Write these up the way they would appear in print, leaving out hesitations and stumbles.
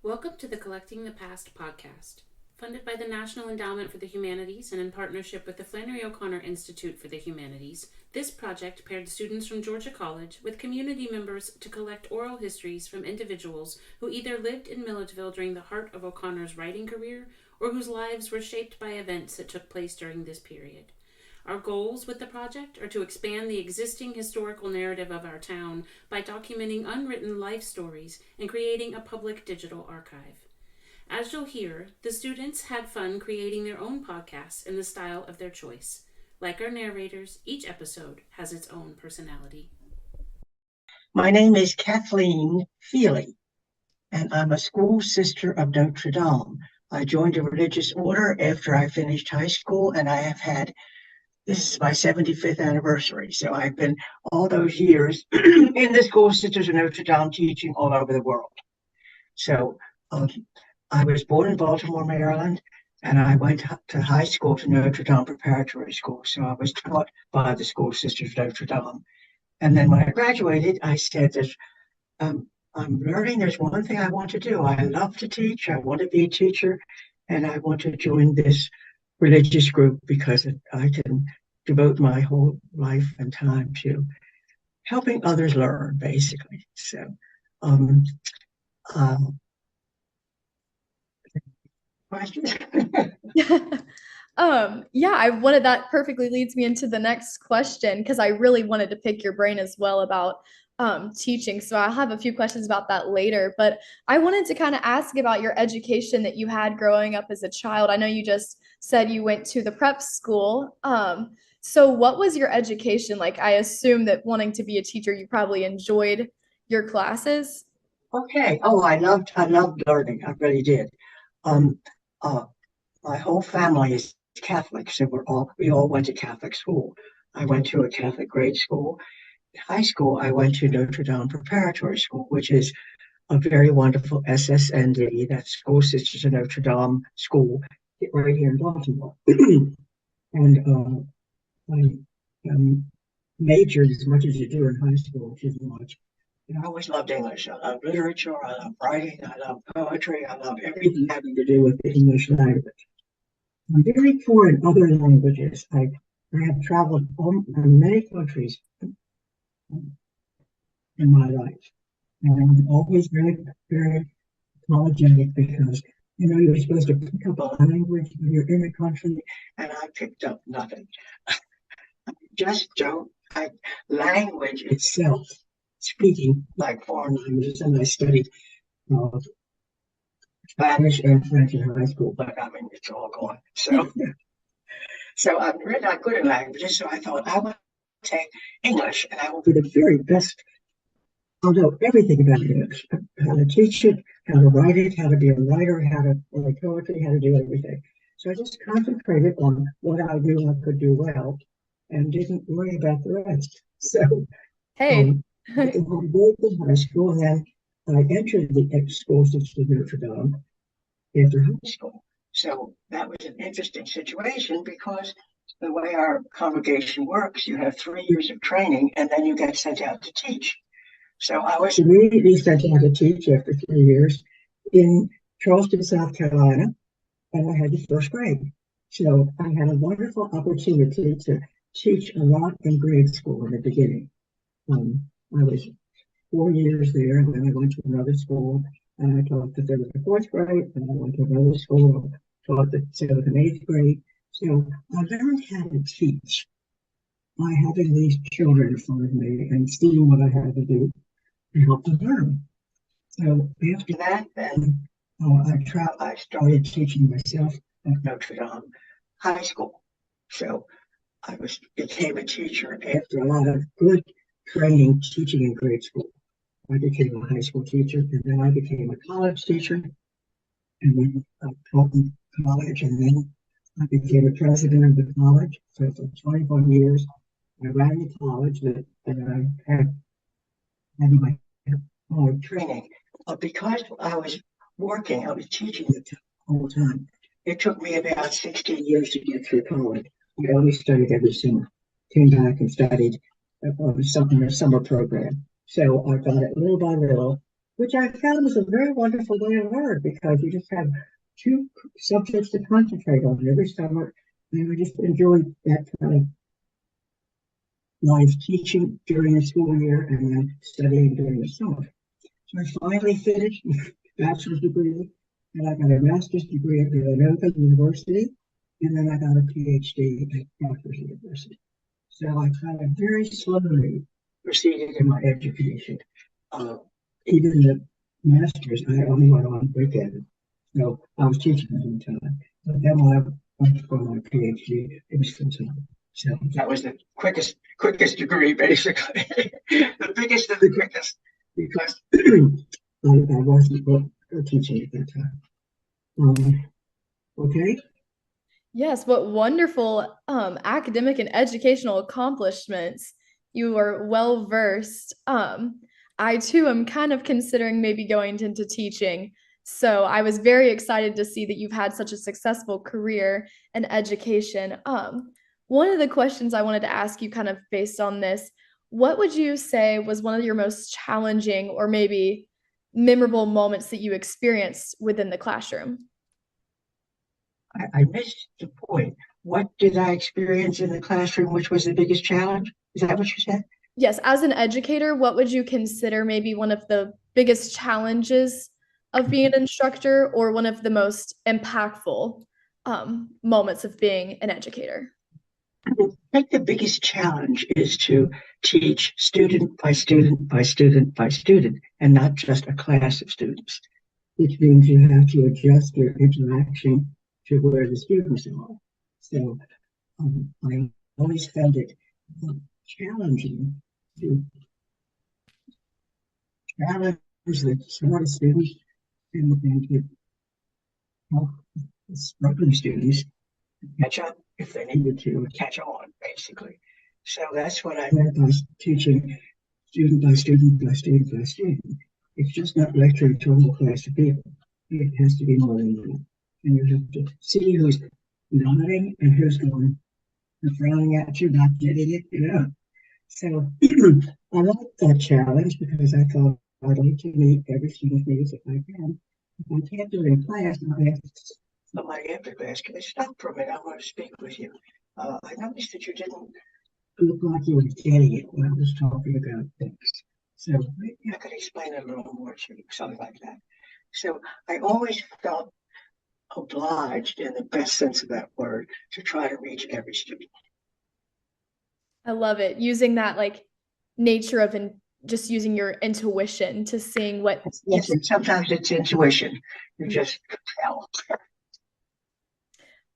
Welcome to the Collecting the Past podcast. Funded by the National Endowment for the Humanities and in partnership with the Flannery O'Connor Institute for the Humanities, this project paired students from Georgia College with community members to collect oral histories from individuals who either lived in Milledgeville during the heart of O'Connor's writing career or whose lives were shaped by events that took place during this period. Our goals with the project are to expand the existing historical narrative of our town by documenting unwritten life stories and creating a public digital archive. As you'll hear, the students had fun creating their own podcasts in the style of their choice. Like our narrators, each episode has its own personality. My name is Kathleen Feeley, and I'm a school sister of Notre Dame. I joined a religious order after I finished high school, and I have had this is my 75th anniversary. So I've been all those years in the School Sisters of Notre Dame teaching all over the world. So I was born in Baltimore, Maryland, and I went to high school to Notre Dame Preparatory School. So I was taught by the School Sisters of Notre Dame. And then when I graduated, I said that I'm learning. There's one thing I want to do. I love to teach. I want to be a teacher, and I want to join this religious group because I can devote my whole life and time to helping others learn, basically. So, questions? That perfectly leads me into the next question because I really wanted to pick your brain as well about teaching. So I'll have a few questions about that later, but I wanted to kind of ask about your education that you had growing up as a child. I know you just said you went to the prep school. So what was your education like? I assume that wanting to be a teacher, you probably enjoyed your classes. Okay. Oh, I loved learning. I really did. Um, my whole family is Catholic, so we all went to Catholic school. I went to a Catholic grade school. In high school, I went to Notre Dame Preparatory School, which is a very wonderful SSND, that's School Sisters of Notre Dame School, right here in Baltimore. And I majored as much as you do in high school, which is much. And I always loved English. I love literature, I love writing, I love poetry, I love everything having to do with the English language. I'm very poor in other languages. I have traveled many countries in my life. And I'm always very, very apologetic because, you're supposed to pick up a language when you're in a country, and I picked up nothing. Just don't. Language itself, speaking like foreign languages, and I studied Spanish and French in high school, but I mean, it's all gone. So I'm really not good at languages, so I thought I would take English, and I will be the very best. I'll know everything about English, how to teach it, how to write it, how to be a writer, how to write poetry, how to do everything. So I just concentrated on what I knew I could do well and didn't worry about the rest. So Hey. I went to high school, and then I entered the School System of Notre Dame after high school. So that was an interesting situation because the way our congregation works, you have 3 years of training, and then you get sent out to teach. So I was immediately sent out to teach after 3 years in Charleston, South Carolina, and I had the first grade. So I had a wonderful opportunity to teach a lot in grade school in the beginning. I was 4 years there, and then I went to another school, and I taught the 3rd and 4th grade, and I went to another school, taught the 7th and 8th grade. So I learned how to teach by having these children in front of me and seeing what I had to do to help them learn. So after that, then I started teaching myself at Notre Dame High School. So I became a teacher after a lot of good training teaching in grade school. I became a high school teacher, and then I became a college teacher, and then I taught in college, and then I became a president of the college. So for 21 years, I ran the college that I had my training. Because I was teaching the whole time. It took me about 16 years to get through college. I only studied every summer. Came back and studied something in a summer program. So I got it little by little, which I found was a very wonderful way to learn because you just have two subjects to concentrate on every summer. And I just enjoyed that kind of life, teaching during the school year and then studying during the summer. So I finally finished my bachelor's degree, and I got a master's degree at Villanova University, and then I got a PhD at Rutgers University. So I kind of very slowly proceeded in my education. Even the master's, I only went on weekend. So I was teaching at the time. But then when I went for my PhD, it was full time. So that was the quickest degree, basically. The biggest of the quickest, because I wasn't teaching at that time. Okay. Yes, what wonderful academic and educational accomplishments. You are well versed. I too am kind of considering maybe going into teaching. So I was very excited to see that you've had such a successful career in education. One of the questions I wanted to ask you, kind of based on this, what would you say was one of your most challenging or maybe memorable moments that you experienced within the classroom? I missed the point. What did I experience in the classroom, which was the biggest challenge? Is that what you said? Yes, as an educator, what would you consider maybe one of the biggest challenges of being an instructor or one of the most impactful moments of being an educator? I think the biggest challenge is to teach student by student by student by student, and not just a class of students, which means you have to adjust your interaction to where the students are. So I always found it challenging to challenge the smartest students and to help the struggling students catch up if they needed to, catch on, basically. So that's what I meant by teaching student by student by student by student. It's just not lecturing to a whole class of people. It has to be more than that. And you have to see who's nodding and who's going frowning at you, not getting it, you know. So I like that challenge because I thought I'd like to meet every student's needs if I can. If I can't do it in class, I'll ask somebody after class, can I stop for a minute? I want to speak with you. I noticed that you didn't look like you were getting it when I was talking about things. So maybe I could explain it a little more to you, something like that. So I always felt obliged, in the best sense of that word, to try to reach every student. I love it. Using that like nature of just using your intuition to seeing what Yes, and sometimes it's intuition. You just tell.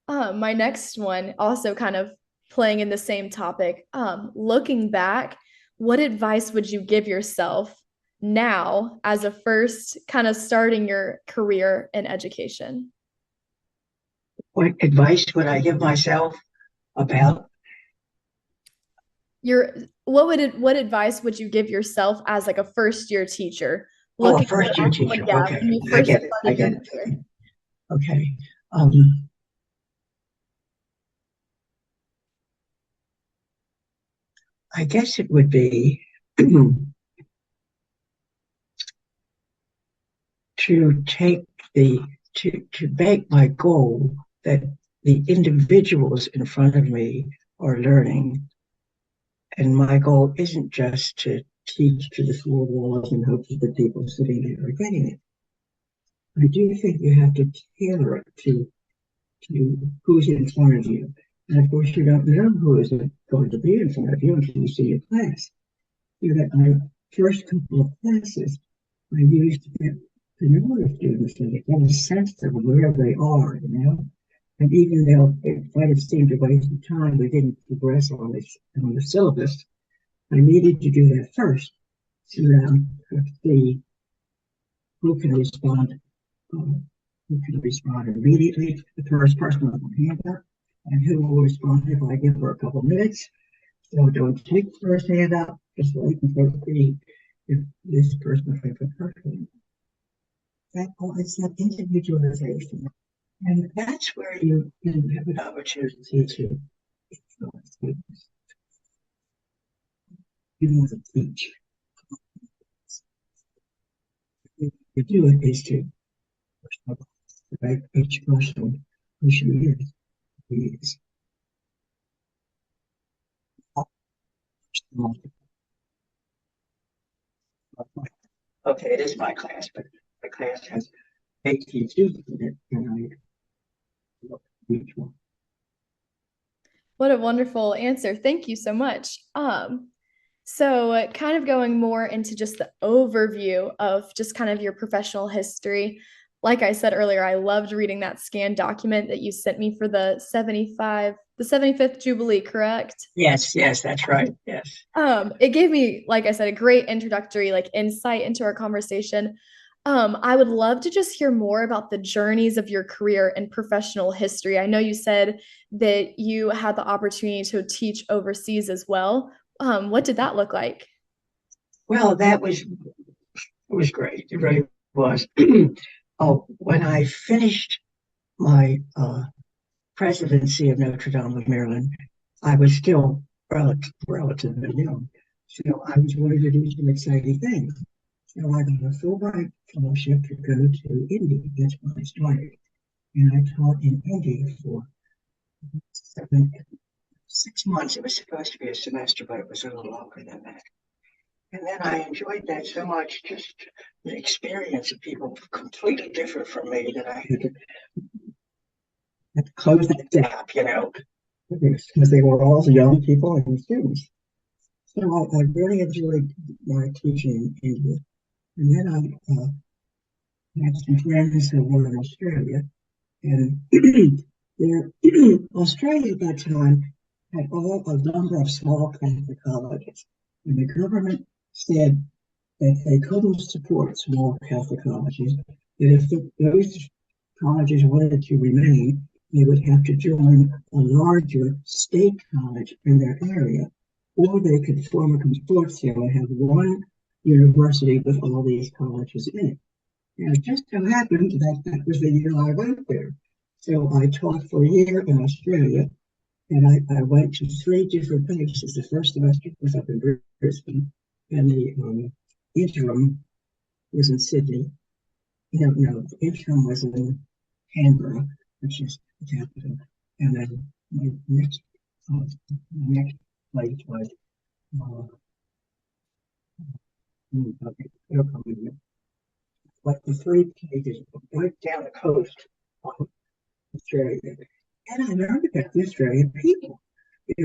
My next one, also kind of playing in the same topic. Looking back, what advice would you give yourself now as a first kind of starting your career in education? What advice would I give myself about? What advice would you give yourself as like a first year teacher? Oh, a Looking first year back, teacher. yeah, Okay, when you I first get it. I started your get it. career. Okay. I guess it would be to take to make my goal that the individuals in front of me are learning, and my goal isn't just to teach to the four walls and hope that the people sitting there are getting it. I do think you have to tailor it to who's in front of you. And of course, you don't know who is going to be in front of you until you see your class. So that my first couple of classes, I used to get to know the students and to get a sense of where they are, you know. And even though it might have seemed a waste of time, we didn't progress on the syllabus, I needed to do that first so that I could see who can respond who can respond immediately, the first person with the hand up, and who will respond if I give her a couple minutes. So don't take the first hand up, just wait until see if this person will the first hand. It's that individualization. And that's where you have an opportunity to influence students. You want to teach. to do it is to make each person who she is. Who is. Okay, it is my class, but the class has 18 students in it, and I look at each one. What a wonderful answer. Thank you so much. So kind of going more into just the overview of just kind of your professional history. Like I said earlier, I loved reading that scanned document that you sent me for the 75th Jubilee, correct? Yes, that's right. Yes. It gave me, like I said, a great introductory like insight into our conversation. I would love to just hear more about the journeys of your career and professional history. I know you said that you had the opportunity to teach overseas as well. What did that look like? Well, it was great. It really was. When I finished my presidency of Notre Dame of Maryland, I was still relatively young. So I was wanting to do some exciting things. So I got a Fulbright fellowship to go to India. That's when I started. And I taught in India for 6 months. It was supposed to be a semester, but it was a little longer than that. And then I enjoyed that so much, just the experience of people completely different from me, that I had to close that gap, because they were all young people and students. So I really enjoyed my teaching in India. And then I had some friends who were in Australia. And Australia at that time had a number of small Catholic colleges. And the government said that they couldn't support small Catholic colleges, that if those colleges wanted to remain, they would have to join a larger state college in their area, or they could form a consortium and have one university with all these colleges in it. And it just so happened that was the year I went there. So I taught for a year in Australia, and I went to 3 different places. The first semester was up in Brisbane, and the interim was in Sydney. No, the interim was in Canberra, which is the capital. And then my next place was, like the 3 places right down the coast of Australia. And I learned about the Australian people.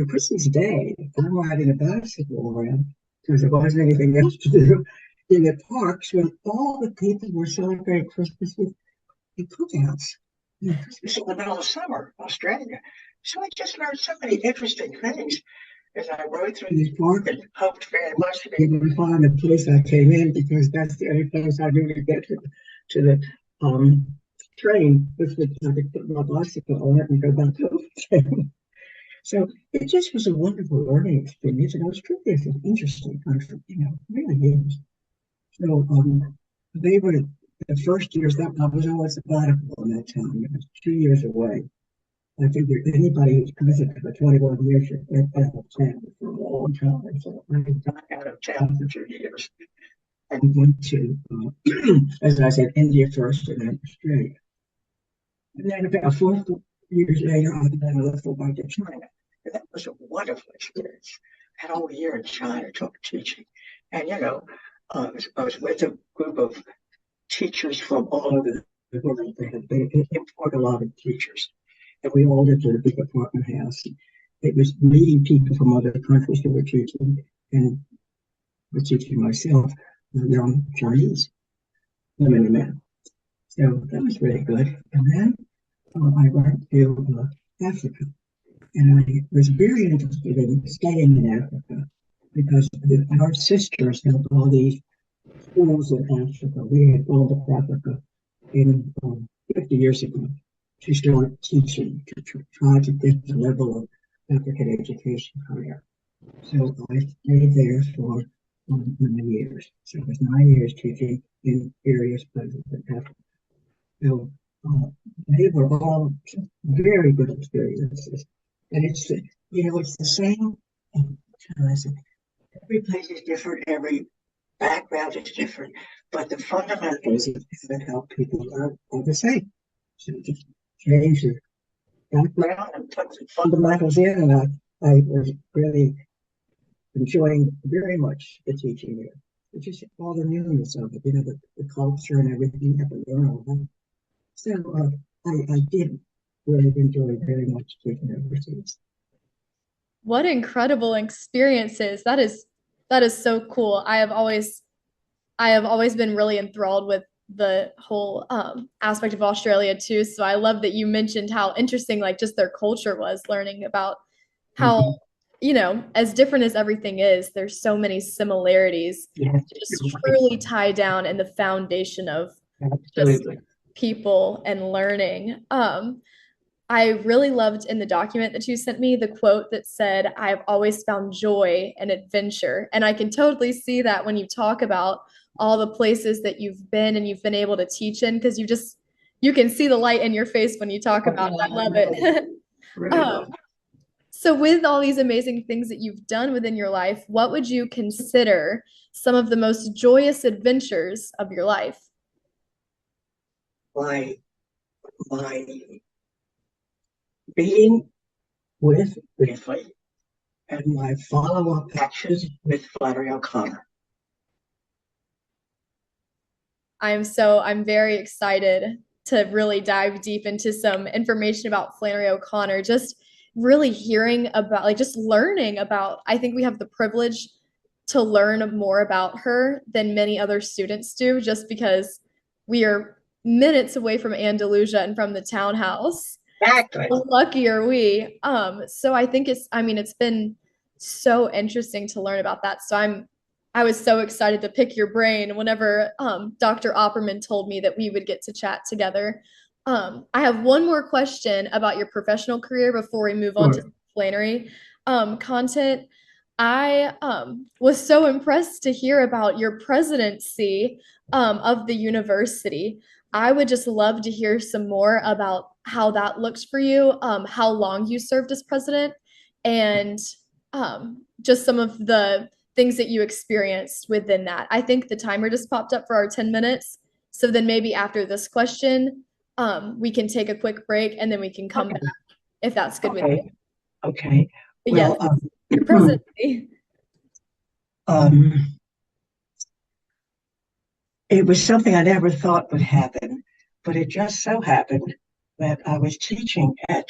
Christmas Day, I'm riding a bicycle around because there wasn't anything else to do in the parks when all the people were celebrating Christmas with the cookouts. Christmas in the middle of summer, Australia. So I just learned so many interesting things as I rode through this park and hoped very much to be able to find the place I came in, because that's the only place I knew to get to the train, which was I could put my bicycle on it and go back home. So it just was a wonderful learning experience, and Australia is an interesting country, really is. So they were the first years that I was always sabbatical in that time. It was 2 years away. I figured anybody who's president for 21 years should get out of town for a long time. So I got out of town for 2 years and went to, as I said, India first and then Australia. And then about 4 years later, I then left for back to China. And that was a wonderful experience. I had a whole year in China teaching. And, I was with a group of teachers from all over the world. They import a lot of teachers. And we all lived in a big apartment house. It was meeting people from other countries who were teaching, and was teaching myself, young Chinese women and men. So that was really good. And then I went to Africa, and I was very interested in staying in Africa because our sisters had all these schools in Africa. We had gone to Africa in 50 years ago to start teaching, to try to get the level of African education higher. So I stayed there for 9 years. So it was 9 years teaching in various places in Africa. So they were all very good experiences. And it's the same. Every place is different. Every background is different, but the fundamentals of how people are the same. So just change the background and put the fundamentals in, and I was really enjoying very much the teaching there. It's just all the newness of it, the culture and everything you have to learn all that. So I did really enjoy very much taking overseas. What incredible experiences. That is so cool. I have always been really enthralled with the whole aspect of Australia too. So I love that you mentioned how interesting like just their culture was, learning about how, as different as everything is, there's so many similarities Yes, just you're right. truly tie down in the foundation of just Absolutely. people and learning. I really loved in the document that you sent me the quote that said, "I've always found joy and adventure." And I can totally see that when you talk about all the places that you've been and you've been able to teach in, because you can see the light in your face when you talk about it. I love it. Really love um, so with all these amazing things that you've done within your life, what would you consider some of the most joyous adventures of your life? my being with Briefly and my follow-up actions with Flannery O'Connor. I'm very excited to really dive deep into some information about Flannery O'Connor, just really hearing about, like, just learning about. I think we have the privilege to learn more about her than many other students do, just because we are minutes away from Andalusia and from the townhouse. Exactly. How lucky are we? So I think it's been so interesting to learn about that. So I was so excited to pick your brain whenever Dr. Opperman told me that we would get to chat together. I have one more question about your professional career before we move on to Flannery content. I was so impressed to hear about your presidency of the university. I would just love to hear some more about how that looked for you, how long you served as president, and just some of the things that you experienced within that. I think the timer just popped up for our 10 minutes. So then maybe after this question, we can take a quick break and then we can come back if that's good with you. Okay. But Well, yes, your presidency. It was something I never thought would happen, but it just so happened that I was teaching at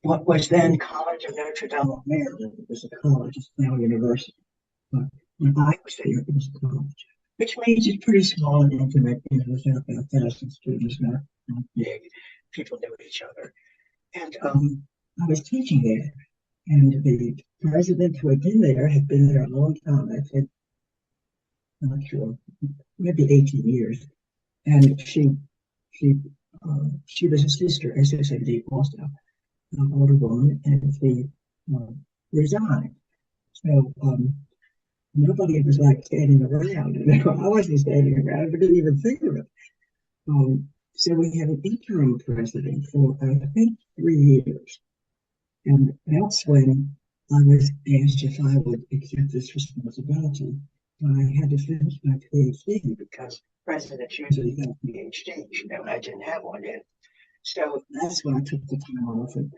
what was then College of Notre Dame of Maryland. It was a college, it's now a university. But when I was there, it was a college, which means it's pretty small and intimate. There's about 1,000 students, not big. People knew each other. And I was teaching there, and the president who had been there a long time. I said, not sure, maybe 18 years. And she was a sister, SSND also, an older woman, and she resigned. So nobody was like standing around. I wasn't standing around, but didn't even think of it. So we had an interim president for, I think, 3 years. And that's when I was asked if I would accept this responsibility. I had to finish my PhD because presidents usually have PhDs, and I didn't have one yet. So that's when I took the time off and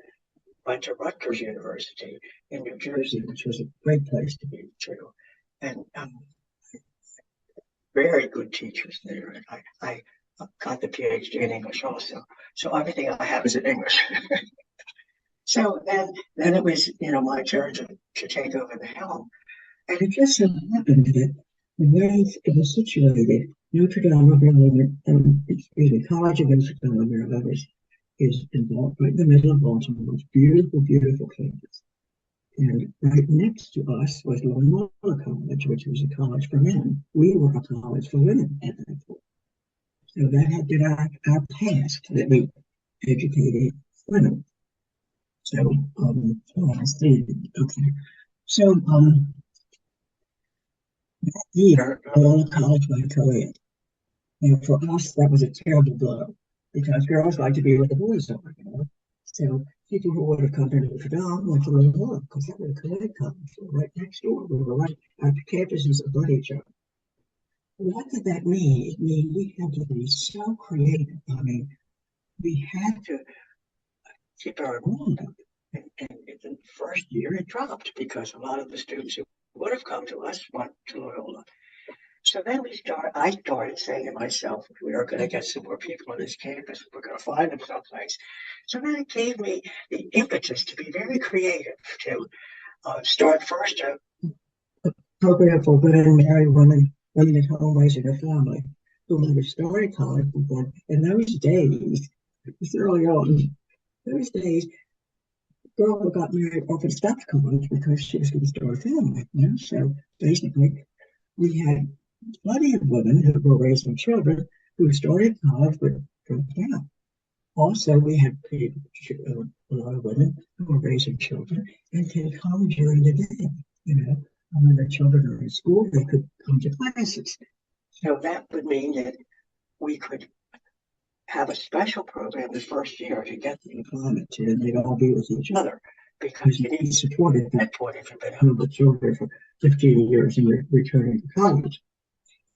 went to Rutgers University in New Jersey, which was a great place to be too. And very good teachers there. And I got the PhD in English also. So everything I have is in English. So then it was, my turn to take over the helm. And it just so happened that the way it was situated, Notre Dame of Maryland, College of Notre Dame of Maryland is involved right in the middle of Baltimore. It's beautiful, beautiful campus. And right next to us was Loyola College, which was a college for men. We were a college for women at that point. So that had been our task, that we educated women. So, I see. Okay. So, that year, Loyola College went co-ed. And for us, that was a terrible blow because girls like to be with the boys are. So people who would have come to Notre Dame went to Loyola because that was a co-ed college. So right next door, we were right, our campuses abut each other. what did that mean? It mean we had to be so creative. I mean, we had to keep our enrollment up. And in the first year, it dropped because a lot of the students who would have come to us went to Loyola. So then I started saying to myself, we are going to get some more people on this campus. We're going to find them someplace. So then it gave me the impetus to be very creative, to start first a program for women, married women, women at home raising a family, who never started college before. In those days, it was early on, those days, girl who got married often stopped college because she was going to start a family. You know? So basically, we had plenty of women who were raising children who started college but dropped out. Also, we had a lot of women who were raising children and came home during the day. You know, and when the children are in school, they could come to classes. So that would mean that we could have a special program the first year to get the employment to, and they'd all be with each other because you need support at that point if you've been home with children for 15 years and you're returning to college.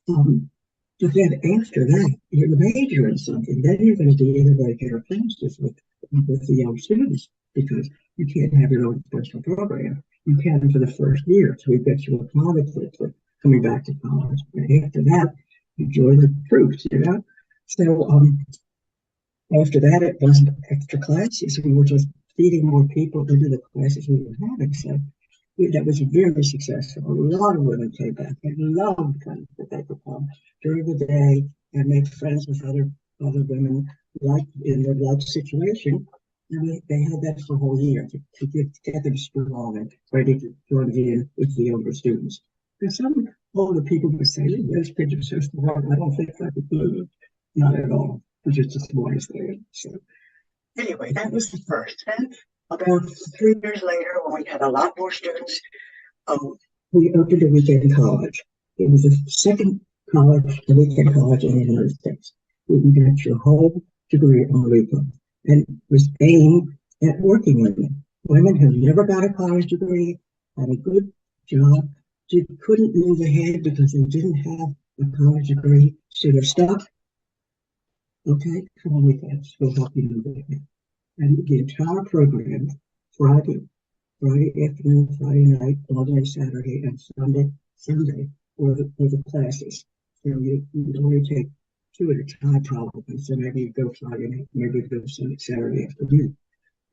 But then after that, you're major in something. Then you're going to be in the regular classes with the young students because you can't have your own special program. You can for the first year, so we get you a college for coming back to college. And after that, you join the troops, you know? So after that, it wasn't extra classes. We were just feeding more people into the classes we were having. So that was very successful. A lot of women came back and loved friends that they could come during the day and make friends with other women like in their life situation. And they had that for a whole year to get them strong and ready to join in with the younger students. And some older people would say, those kids are so smart, I don't think I could do it. Not at all. They're just as smart as they are. So anyway, that was the first. And about 3 years later, when we had a lot more students, we opened a weekend college. It was the second a weekend college in the United States. You can get your whole degree on the weekend. And it was aimed at working women who never got a college degree, had a good job, couldn't move ahead because they didn't have a college degree, so they're stuck. Okay, come on weekends, we'll help you move ahead. And the entire program, Friday afternoon, Friday night, all day Saturday, and Sunday were the classes. So you only take 2 at a time probably. So maybe you go Friday night, maybe you go Saturday afternoon.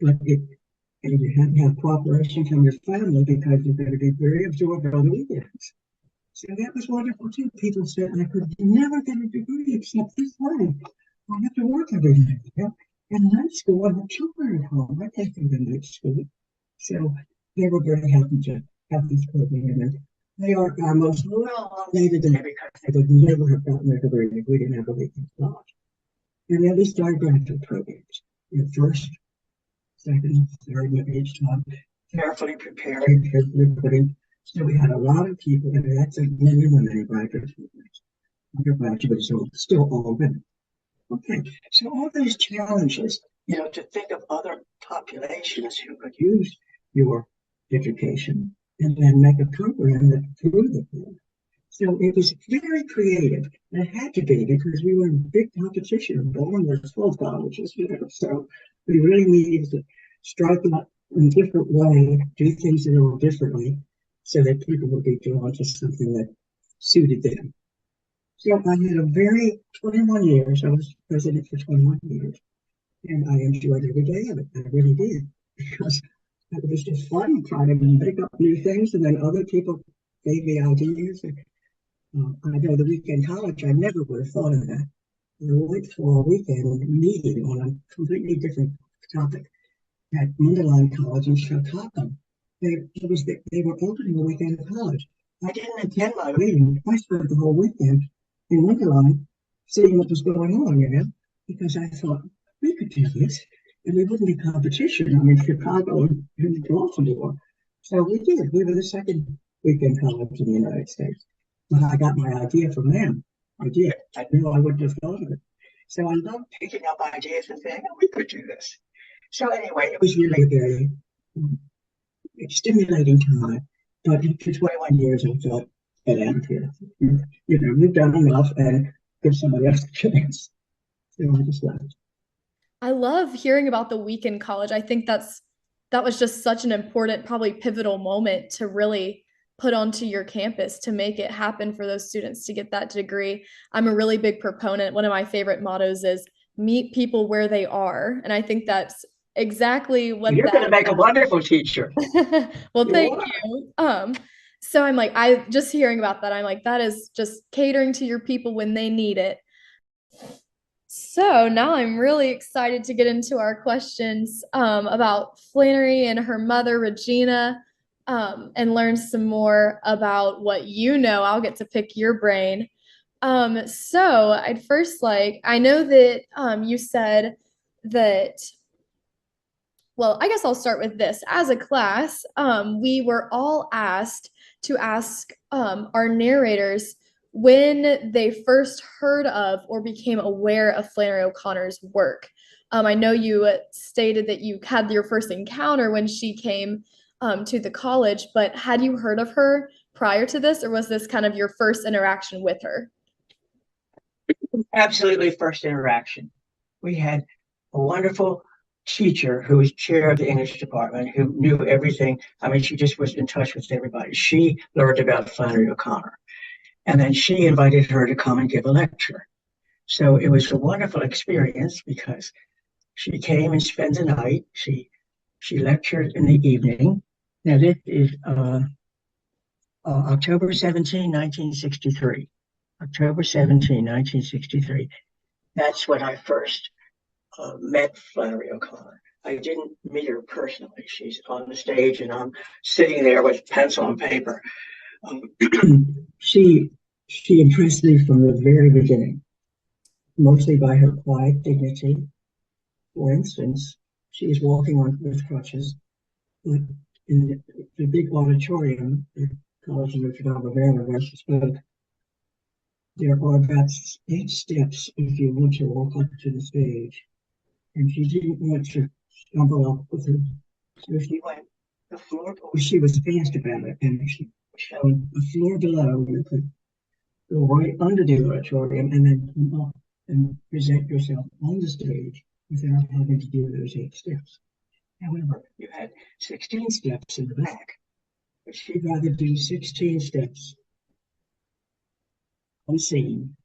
And you have to have cooperation from your family because you're going to be very absorbed on the weekends. So that was wonderful too. People said I could never get a degree except this way. I have to work every day. Yeah? And night school, I have children at home. I take them to night school. So they were very happy to have this program. And they are our most loyal today because they would never have gotten their degree if we didn't have a weekend college. And then we started graduate programs. First, second, third, and each time, carefully preparing, carefully putting. So we had a lot of people, and that's a many women in graduate programs. Undergraduates are still all women. Okay, so all these challenges, to think of other populations who could use your education and then make a program that through them. So it was very creative. And it had to be because we were in big competition. Bowling was full colleges, so we really needed to strike out in a different way, do things a little differently, so that people would be drawn to something that suited them. So I had 21 years, I was president for 21 years, and I enjoyed every day of it. I really did, because it was just fun trying to make up new things, and then other people gave me ideas. I know the weekend college, I never would have thought of that. I went for a weekend meeting on a completely different topic at Mundelein College in Chicago. They were opening a weekend college. I didn't attend my meeting. I spent the whole weekend in Mundelein seeing what was going on, because I thought we could do this and we wouldn't be competition. I mean, Chicago and Baltimore. So we did. We were the second weekend college in the United States. But I got my idea from them. I did. I knew I wouldn't have thought of it. So I love picking up ideas and saying, we could do this. So anyway, it was really a very stimulating time. But after 21 years, I thought get out of here. You've done enough, and give somebody else a chance. So I just left. I love hearing about the week in college. I think that was just such an important, probably pivotal moment to really put onto your campus to make it happen for those students to get that degree. I'm a really big proponent. One of my favorite mottos is meet people where they are. And I think that's exactly what You're going to make a wonderful teacher. Well, thank you. So I'm like, I just hearing about that, I'm like, that is just catering to your people when they need it. So now I'm really excited to get into our questions about Flannery and her mother, Regina, and learn some more about what you know. I'll get to pick your brain. So I'd first I know that you said that, well, I guess I'll start with this. As a class, we were all asked to ask our narrators when they first heard of or became aware of Flannery O'Connor's work. I know you stated that you had your first encounter when she came to the college, but had you heard of her prior to this, or was this kind of your first interaction with her? Absolutely first interaction. We had a wonderful teacher who was chair of the English department, who knew everything. I mean, she just was in touch with everybody. She learned about Flannery O'Connor. And then she invited her to come and give a lecture. So it was a wonderful experience because she came and spent the night. She lectured in the evening. Now, this is October 17, 1963. October 17, 1963. That's when I first met Flannery O'Connor. I didn't meet her personally. She's on the stage and I'm sitting there with pencil and paper. She impressed me from the very beginning, mostly by her quiet dignity. For instance, she was walking on with crutches, but in the big auditorium at College of Notre Dame, Bavaria, where she spoke, there are about 8 steps if you want to walk up to the stage. And she didn't want to stumble up with her. So she went the floor. She was fast about it, and she showed the floor below. You could go right under the auditorium and then come up and present yourself on the stage without having to do those 8 steps. However, you had 16 steps in the back, but she'd rather do 16 steps unseen,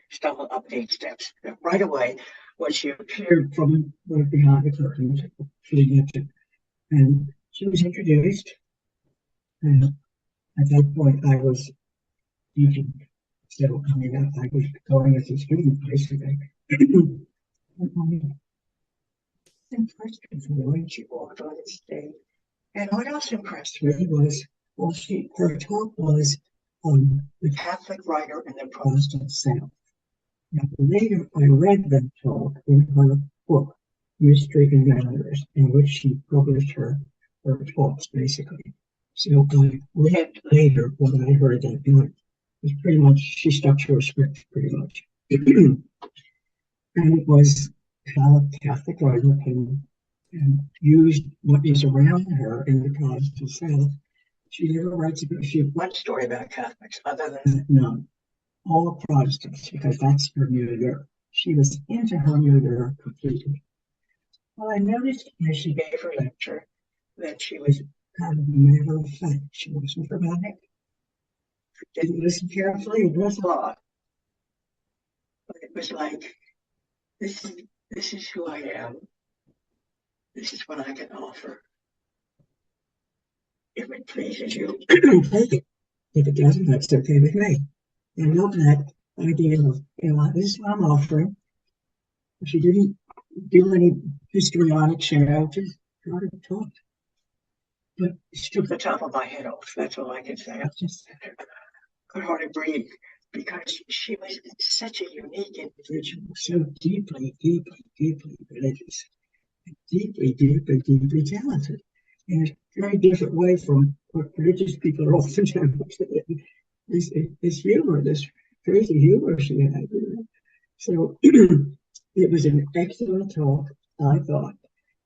stumble up 8 steps. And right away, when she appeared from right behind the curtain, and she was introduced, and at that point I was teaching. So I mean, I was going as a student basically. Impressed me when she walked on the stage. And what else impressed me was, well, her talk was on the Catholic writer in the Protestant South. Now, later I read that talk in her book, Mystery and Manners, in which she published her talks, basically. So I read later what I heard that night. It was pretty much, she stuck to her script, pretty much. And it was how a Catholic writer can use what is around her in the Protestant South. She never writes about one story about Catholics, other than that, none. All Protestants, because that's her milieu. She was into her milieu completely. Well, I noticed as she gave her lecture that she was kind of matter of fact. She wasn't dramatic. She didn't listen carefully. It was a lot. But it was like, this is who I am. This is what I can offer. If it pleases you, take it. If it doesn't, that's okay with me. And not that idea of, this is what I'm offering. She didn't do any histrionic show, just try to talk. But she took the top of my head off. That's all I can say. I just could hardly breathe because she was such a unique individual, so deeply, deeply, deeply religious, deeply, deeply, deeply talented in a very different way from what religious people are often talented in. This humor, this crazy humor she had. So it was an excellent talk, I thought.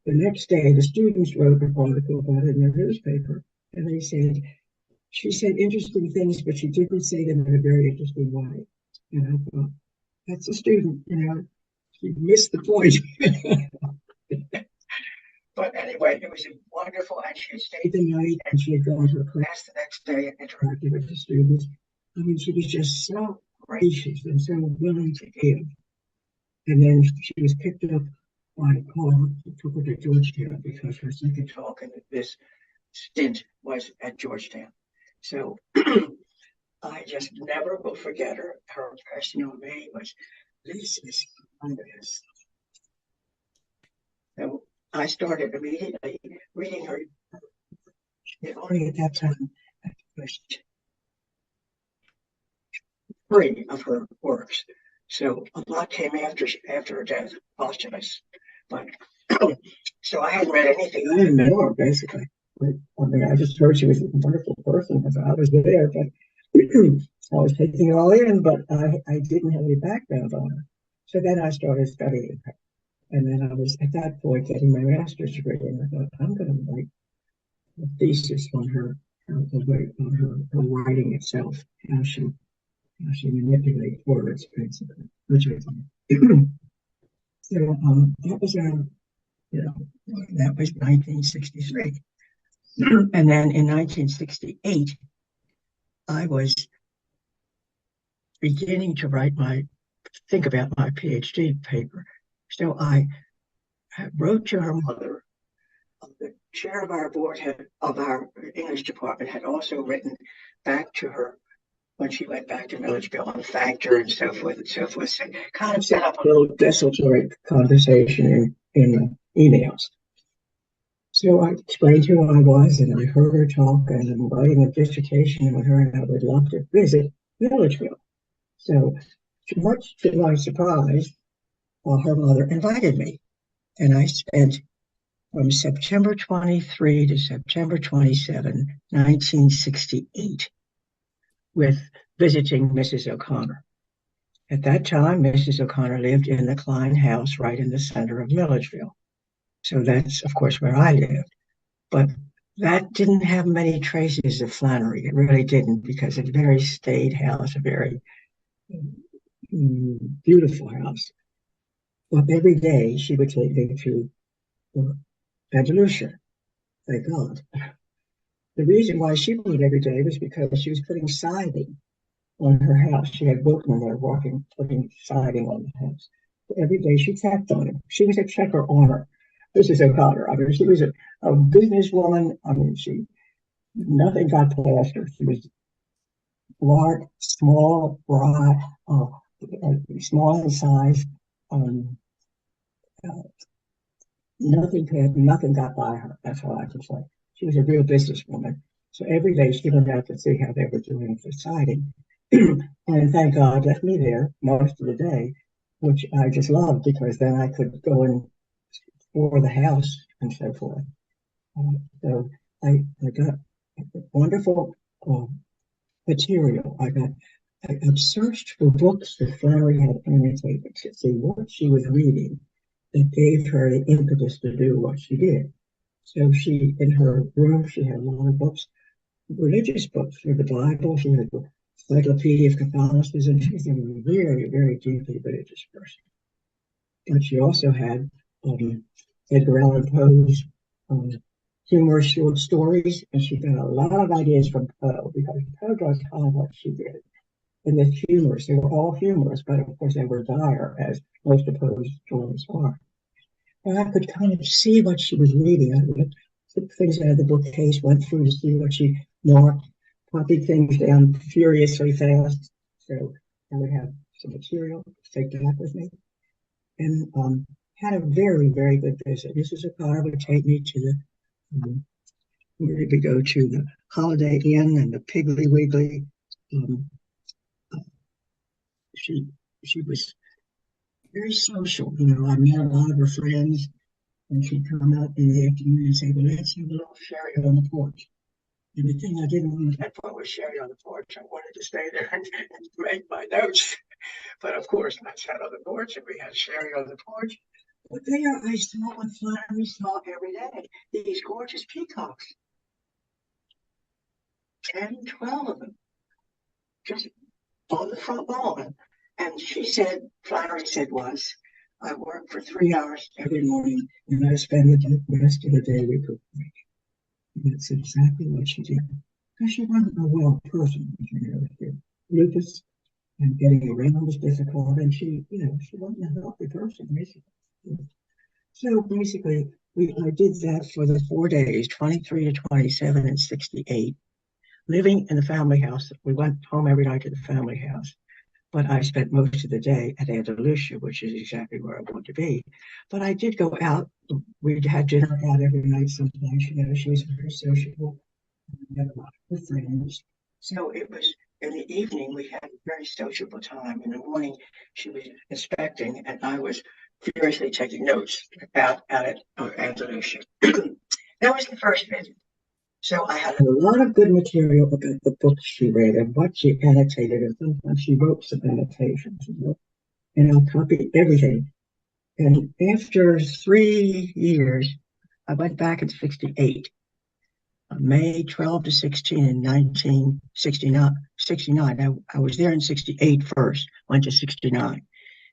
The next day, the students wrote an article about it in their newspaper, and they said, she said interesting things, but she didn't say them in a very interesting way. And I thought, that's a student, she missed the point. But anyway, it was wonderful, and she had stayed the night, and she had gone to a class the next day and interacted with the students. I mean, she was just so gracious and so willing to give. And then she was picked up by Paul, who took her to Georgetown because her second talk in this stint was at Georgetown. So I just never will forget her. Her impression on me was, this is fabulous. So I started immediately reading her. Only at that time was 3 of her works. So a lot came after her death, posthumous. But so I hadn't read anything. I didn't know her basically. I mean, I just heard she was a wonderful person because I was there, but I was taking it all in, but I didn't have any background on her. So then I started studying her. And then I was at that point getting my master's degree, and I thought, I'm going to write a thesis on her writing itself, how she manipulates words, basically. Which was, so that was that was 1963, and then in 1968, I was beginning to think about my PhD paper. So I wrote to her mother. The chair of our board of our English department had also written back to her when she went back to Milledgeville and thanked her and so forth and so forth. So kind of set up a little desultory conversation in emails. So I explained who I was, and I heard her talk, and I'm writing a dissertation on her, and I would love to visit Milledgeville. So much to my surprise, her mother invited me, and I spent from September 23 to September 27, 1968, with visiting Mrs. O'Connor. At that time, Mrs. O'Connor lived in the Klein house right in the center of Milledgeville. So that's, of course, where I lived. But that didn't have many traces of Flannery. It really didn't, because it's a very staid house, a very beautiful house. But every day she would take me to Andalusia, thank God. The reason why she went every day was because she was putting siding on her house. She had workmen there putting siding on the house. So every day she tapped on it. She was a checker on her. Mrs. O'Connor. I mean, she was a businesswoman. I mean, nothing got past her. She was large, small, broad, small in size. Nothing got by her. That's all I can say. She was a real businesswoman. So every day she went out to see how they were doing for siding. And thank God left me there most of the day, which I just loved, because then I could go and explore the house and so forth. So I got wonderful material. I searched for books that Flannery had annotated to see what she was reading that gave her the impetus to do what she did. So in her room, she had a lot of books, religious books, the Bible. She had the Encyclopedia of Catholicism. She was a very, very deeply religious person. But she also had Edgar Allan Poe's humorous short stories, and she got a lot of ideas from Poe, because Poe does kind of what she did. And the humorous, they were all humorous, but of course they were dire, as most of Poe's stories are. And I could kind of see what she was reading. I took things out of the bookcase, went through to see what she marked, copied things down furiously fast. So I would have some material to take back with me. And had a very, very good visit. Mrs. O'Connor would take me to where did we go to? The Holiday Inn and the Piggly Wiggly. She was very social. I met a lot of her friends, and she'd come out in the afternoon and say, well, let's have a little sherry on the porch. And the thing I didn't want that part was sherry on the porch. I wanted to stay there and make my notes. But of course, I sat on the porch and we had sherry on the porch. But there I saw what Flannery saw every day, these gorgeous peacocks. 10, 12 of them, just on the front lawn. And Flannery said once, I work for 3 hours every morning and I spend the rest of the day recuperating. And that's exactly what she did. Because she wasn't a well person, lupus and getting around was difficult, and she wasn't a healthy person, basically. So basically, I did that for the 4 days, 23 to 27 and 68, living in the family house. We went home every night to the family house, but I spent most of the day at Andalusia, which is exactly where I want to be. But I did go out. We had dinner out every night sometimes. She was very sociable. We had a lot of friends. So it was in the evening, we had a very sociable time. In the morning, she was inspecting, and I was furiously taking notes out at Andalusia. That was the first visit. So I had a lot of good material about the books she read and what she annotated, and sometimes she wrote some annotations, and I copied everything. And after 3 years, I went back in 68. May 12 to 16 in 1969. I was there in 68 first, went to 69.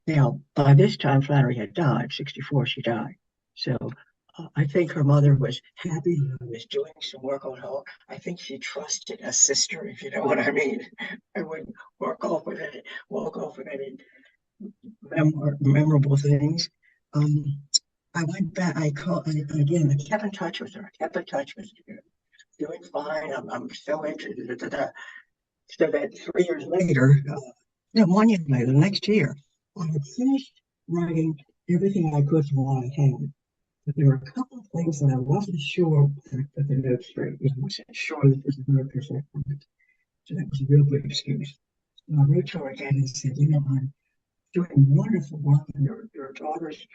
Now, by this time, Flannery had died. 64, she died. So I think her mother was happy that I was doing some work on her. I think she trusted a sister, if you know what I mean. I wouldn't walk off with any memorable things. I went back, I called, again, I kept in touch with her. I kept in touch with her. Doing fine. I'm so interested. So that 3 years later, no, 1 year later, the next year, I had finished writing everything I could from what I had. But there were a couple of things that I wasn't sure that I put the notes straight. I wasn't sure that this was 100% correct. So that was a real good excuse. So I wrote to her again and said, I'm doing wonderful work, and your daughter's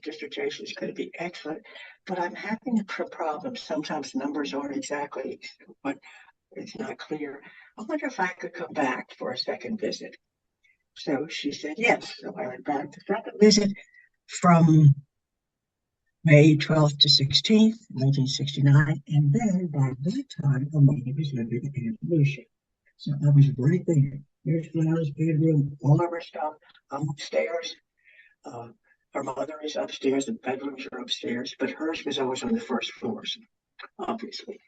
dissertation is going to be excellent, but I'm having problems. Sometimes numbers aren't exactly what it's not clear. I wonder if I could come back for a second visit. So she said yes. So I went back the second visit from May 12th to 16th, 1969. And then by that time, her mother was living in Andalusia. So I was right there. Here's Flowers' bedroom, all of her stuff. I'm upstairs. Uh, Her mother is upstairs. The bedrooms are upstairs, but hers was always on the first floor, obviously.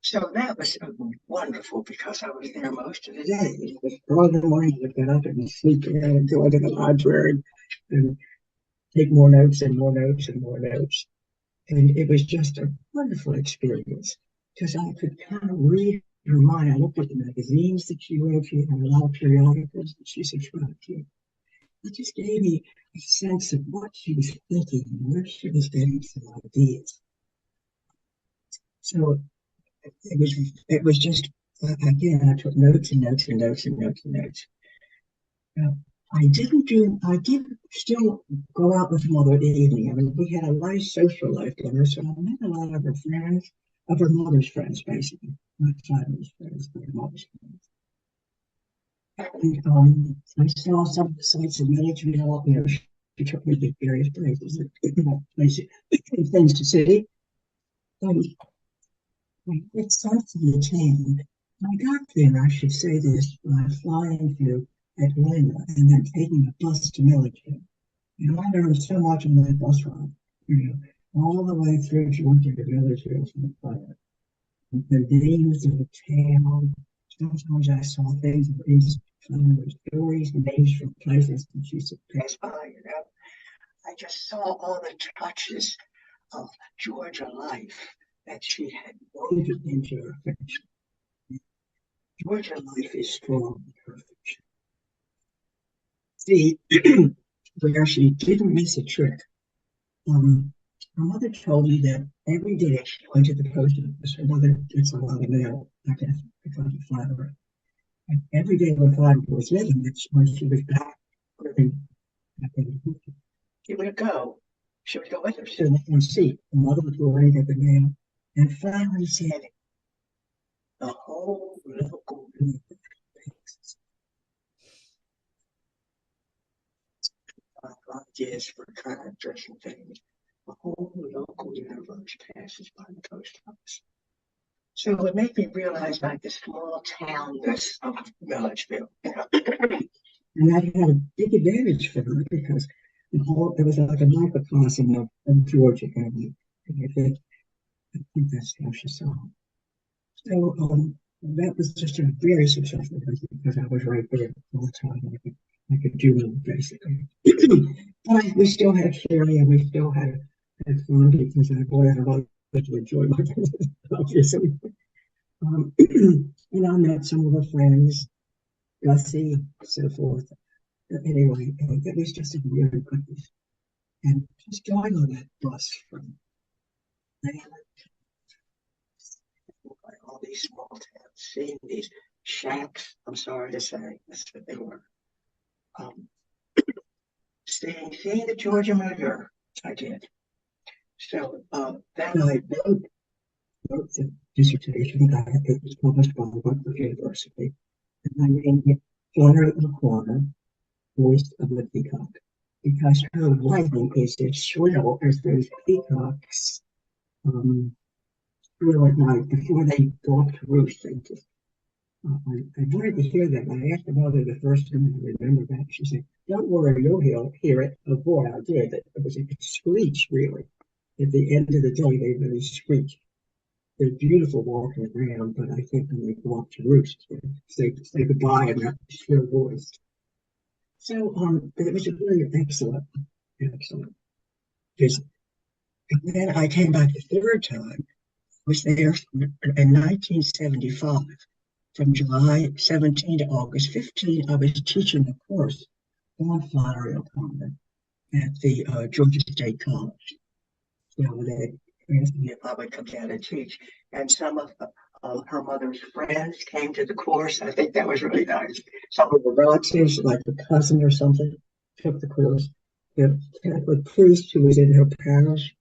So that was wonderful because I was there most of the day. It was early in the morning, I'd get up and sleep in and go into the library and take more notes and more notes and more notes. And it was just a wonderful experience because I could kind of read her mind. I looked at the magazines that she read. She had a lot of periodicals that she subscribed to. It just gave me a sense of what she was thinking and where she was getting some ideas. So it was just again, I took notes and notes and notes and notes and notes. I did still go out with mother in the evening. I mean, we had a nice social life together, so I met a lot of her friends, of her mother's friends, basically. Not father's friends, but her mother's friends. And I saw some of the sites of Milledgeville. She took me to various places, places, things to see. It starts to be attained. I got there, I should say this, by flying to Atlanta and then taking a bus to Milledgeville. I learned so much on that bus ride, all the way through Georgia to Milledgeville from the names of the town. Sometimes I saw things and things, stories, names from places that used to pass by, I just saw all the touches of Georgia life that she had woven into her fiction. Georgia life is strong in her fiction. See, where she didn't miss a trick. Her mother told me that every day she went to the post office. Her mother gets a lot of mail, I guess, because of Flannery. And every day when Flannery was living, when she was back living, she would go. She would go with her, sit and see. Her mother would go right at the mail. And Flannery said, the whole local universe ideas for characters and things. The whole local universe passes by the post office. So it made me realize like the small townness of Milledgeville, and that had a big advantage for her because it was like a microcosm of Georgia, and I think that's how she saw it. So that was just a very successful business because I was right there all the time. I could do it basically. But we still had Sherry and we still had fun because I wanted everyone to enjoy my business, obviously. And I met some of her friends, Gussie, so forth. Anyway, it was just a really good business. And just going on that bus from like all these small towns, seeing these shacks, I'm sorry to say, that's what they were. Um, seeing the Georgia River, I did. So then I wrote the dissertation that it was published by Rutgers University, and I named it Flutter in the Corner, Voice of the Peacock, because her writing is as shrill as those peacocks shrill at night before they go up to roost. They just, I wanted to hear that. I asked the mother the first time I remember that. She said, "Don't worry, you'll hear it." Oh boy, I did. It was a screech, really. At the end of the day, they really screech. They're beautiful walking around, but I think when they go up to roost, they say goodbye in that shrill voice. So, but it was a really excellent visit. And then I came back the third time. I was there in 1975. From July 17 to August 15, I was teaching a course on Flannery O'Connor at the Georgia State College. So they asked me if I would come down and teach. And some of her mother's friends came to the course. I think that was really nice. Some of the relatives, like a cousin or something, took the course. The Catholic priest who was in her parish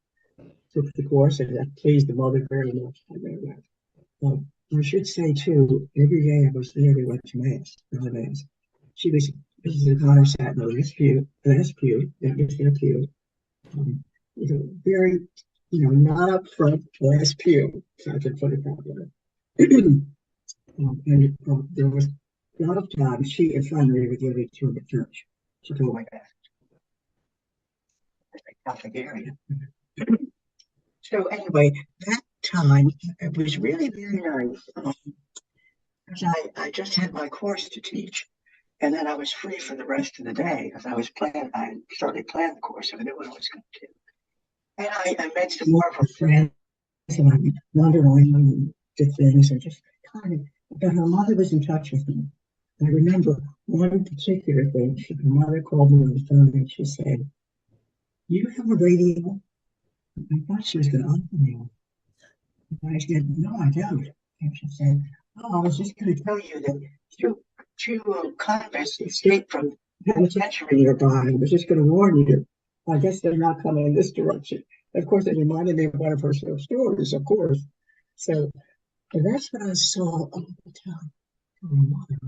took the course, and that pleased the mother very much. I know that. I should say too, every day I was there, we went to mass, early mass. Mrs. O'Connor sat in the last pew, that was their pew. Very, not up front, last pew, so I could put it that way. And there was a lot of times she and Flannery were the only two in the church. She told my dad. It's a Catholic area. So anyway, that time it was really very nice. Because I just had my course to teach, and then I was free for the rest of the day because I started planning the course, so I knew what I was going to do. And I met some more of her friends, and I wandered around and did things, and just kind of, but her mother was in touch with me. I remember one particular thing. Her mother called me on the phone and she said, "You have a radio?" I thought she was going to offer me one. And I said, "No, I don't." And she said, "Oh, I was just going to tell you that two convicts escaped from penitentiary nearby. I was just going to warn you. I guess they're not coming in this direction." Of course, it reminded me of one of her stories, of course. So that's what I saw all the time. Her mother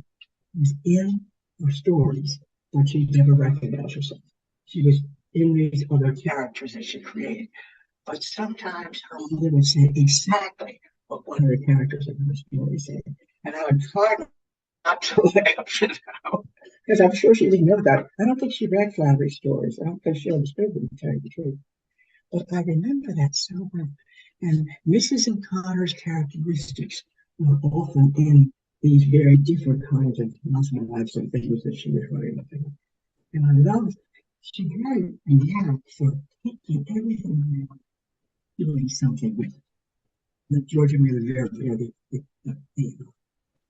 was in her stories, but she never recognized herself. She was in these other characters that she created. But sometimes her mother would say exactly what one of the characters in her story said. And I would try not to laugh, because I'm sure she didn't know that. I don't think she read Flannery's stories. I don't think she understood them, to tell you the truth. But I remember that so well. And Mrs. O'Connor's characteristics were often in these very different kinds of lives and things that she was writing about. And I loved, she had a knack for taking everything around, doing something with it. The Georgia River, the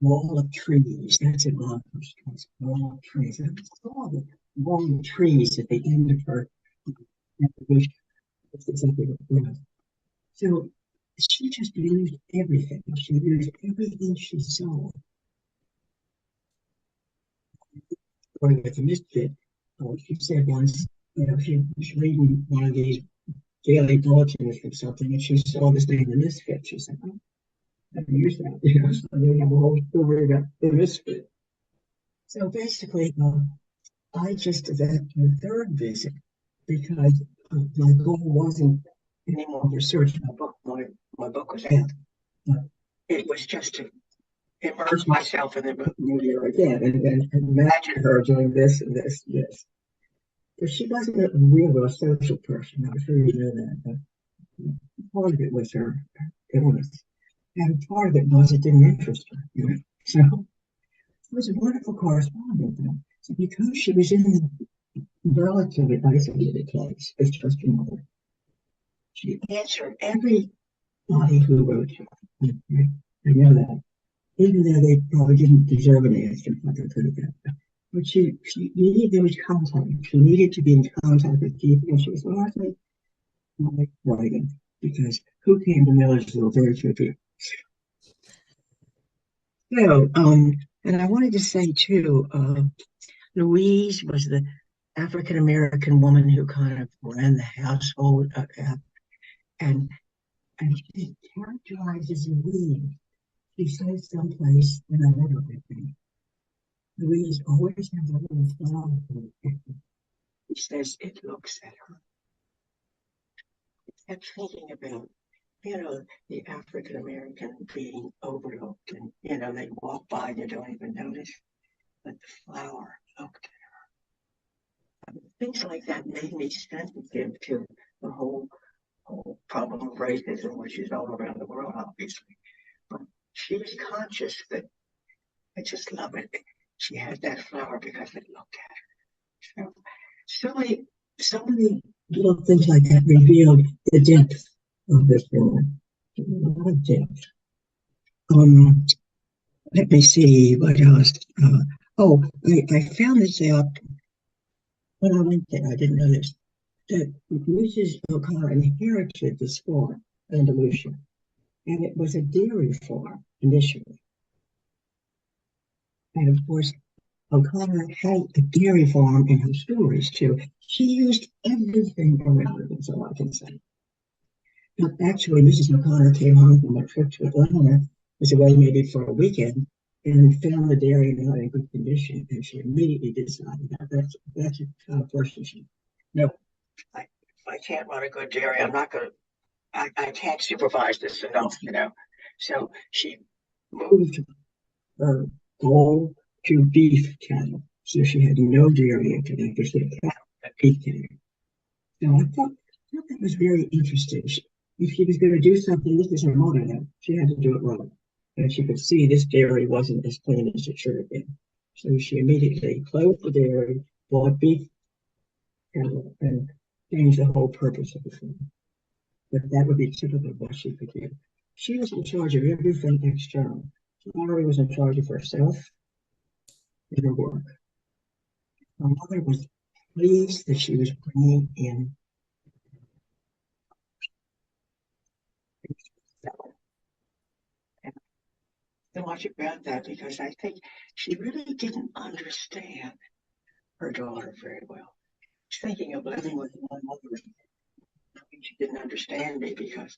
wall of trees, that's an office, wall of trees. And I saw the wall of trees at the end of her exhibition. That's exactly what it was. So she just used everything. She used everything she saw. Going with the misfit, she said once, she was reading one of these daily bulletins or something, and she saw this name, the misfit. She said, "Oh, I never use that." So they have a whole story about the misfit. So basically, I just did that the third visit because my goal wasn't any more research. My book was out. But it was just to immerse myself in the movie again and imagine her doing this and this and this. But she wasn't a real social person. I'm sure you know that. But part of it was her illness. And part of it was it didn't interest her. You know? So it was a wonderful correspondence. So because she was in the relatively isolated place as just a mother, she answered everybody who wrote to her. I know that. Even though they probably didn't deserve an answer, if I could put it that way. But she needed, there was contact. She needed to be in contact with people, and she was largely like writing, because who came to Millersville? Very few people. So, and I wanted to say too, Louise was the African American woman who kind of ran the household, and she characterizes Louise. She says someplace, and I read it with me. Louise always has a little smile. She says it looks at her. I kept thinking about, the African American being overlooked, and they walk by and you don't even notice, but the flower looked at her. Things like that made me sensitive to the whole problem of racism, which is all around the world, obviously. But she was conscious that I just love it. She had that flower because it looked at her. So many little things like that revealed the depth of this woman. A lot of depth. Let me see what else. I found this out when I went there. I didn't know this. That Mrs. O'Connor inherited this farm, Andalusia, and it was a dairy farm initially. And of course, O'Connor had a dairy farm in her stories too. She used everything around her, that's all I can say. Now, actually, Mrs. O'Connor came home from a trip to Atlanta, was away maybe for a weekend, and found the dairy not in good condition, and she immediately decided that that's the kind of person she. No, I can't run a good dairy. I'm not going to. I can't supervise this enough, So she moved her goal to beef cattle. So she had no dairy after that, just a cattle, beef cattle. So I thought that was very interesting. If she was going to do something, this was her motto, she had to do it right. And she could see this dairy wasn't as clean as it should have been. So she immediately closed the dairy, bought beef cattle, and changed the whole purpose of the farm. But that would be typical of what she could do. She was in charge of everything external. Audrey was in charge of herself and her work. Her mother was pleased that she was bringing in so much about that, because I think she really didn't understand her daughter very well. She's thinking of living with one mother. I think she didn't understand me, because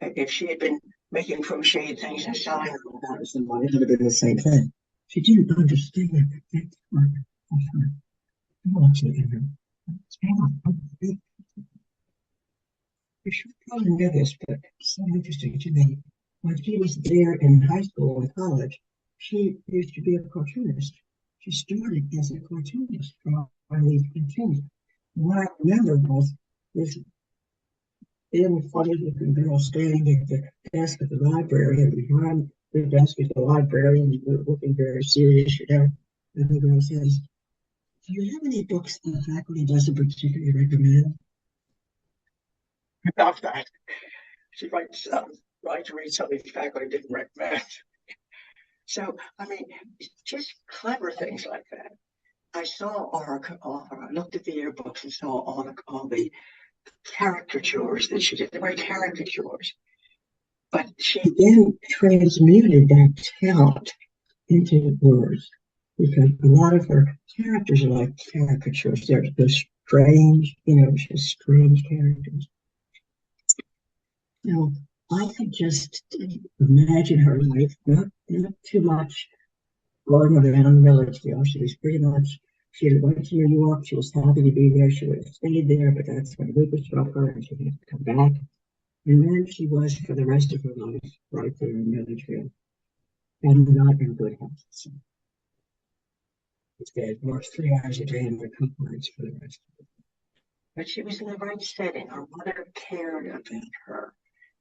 if she had been making crocheted things and selling them without someone, it would have been the same thing. She didn't understand that that's part of her quality in her. You should probably know this, but it's so interesting to me. When she was there in high school and college, she used to be a cartoonist. She started as a cartoonist on these cartoons. What I remember was this funny looking girl standing at the desk at the library, and behind the desk is the librarian, looking very serious, And the girl says, "Do you have any books the faculty doesn't particularly recommend?" About that. She writes, right to read something the faculty didn't recommend. So, just clever things like that. I saw I looked at the yearbooks and saw all the caricatures that she did. They were caricatures. But she then transmuted that talent into words, because a lot of her characters are like caricatures. They're strange, just strange characters. Now, I could just imagine her life, not too much going around Milledgeville. She was pretty much, she had went to New York. She was happy to be there. She would have stayed there, but that's when Lucas struck her and she had to come back. And then she was for the rest of her life right there in Milledgeville, and not in good health. So instead, worked 3 hours a day in the compliance for the rest of it. But she was in the right setting. Her mother cared about her